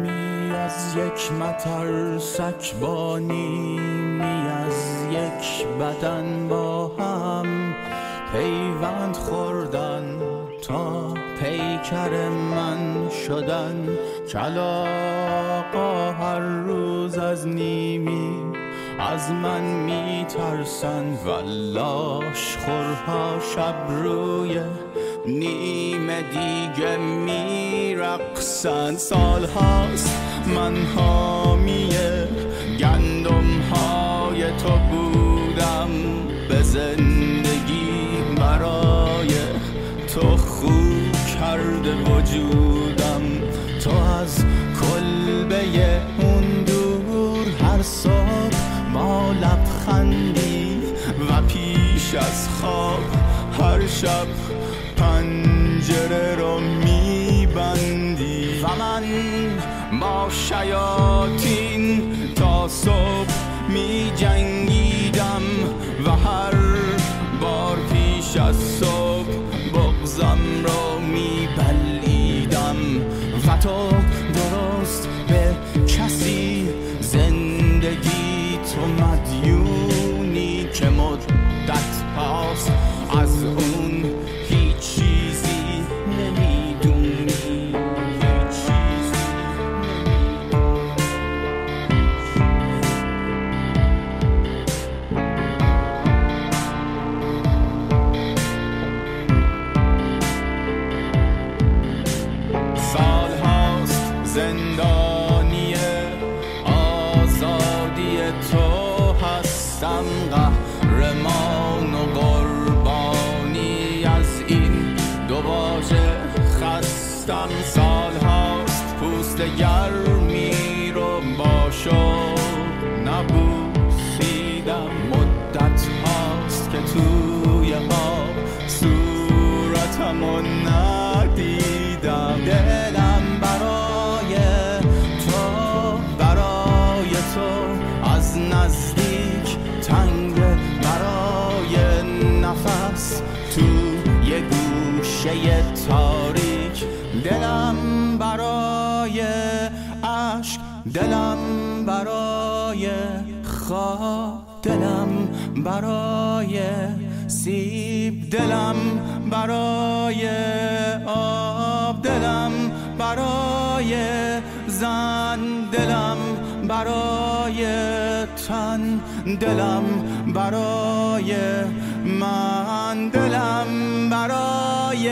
نیمی از یک مترسک با نیمی از یک بدن با هم پیوند خوردن تا پیکر من شدن. کلاغا هر روز از نیمی از من میترسن، والله خورها شب روی نیم دیگه میرقصن. سال هاست من حامی گندم های تو بودم، به زندگی برای تو خوب کرده وجودم. تو از کلبه اون دور هر صبح با لبخندی و پیش از خواب هر شب پنجره رو میبندی و من با شیاطین تا صبح میجنگیدم و هر بار پیش از صبح بغضم رو میبلیدم. و تو درست به کسی زندگی تو مدیونی که مدت هاست از اون هیچ چیزی نمیدونی. سال هاست زندانی آزادی تو هستم، قهرمان و قربانی از این دو واژه خستم. سال هاست پوست گرمی رو با شوق نبوسیدم، مدت هاست که توی آب صورتمو ندیدم. دلم برای تو از نزدیک تنگ، برای نفس تو یه گوشه تاریک. دلم برای عشق، دلم برای خواب، دلم برای سیب، دلم برای آب، دلم برای زن، دلم برای تن، دلم برای من، دلم برای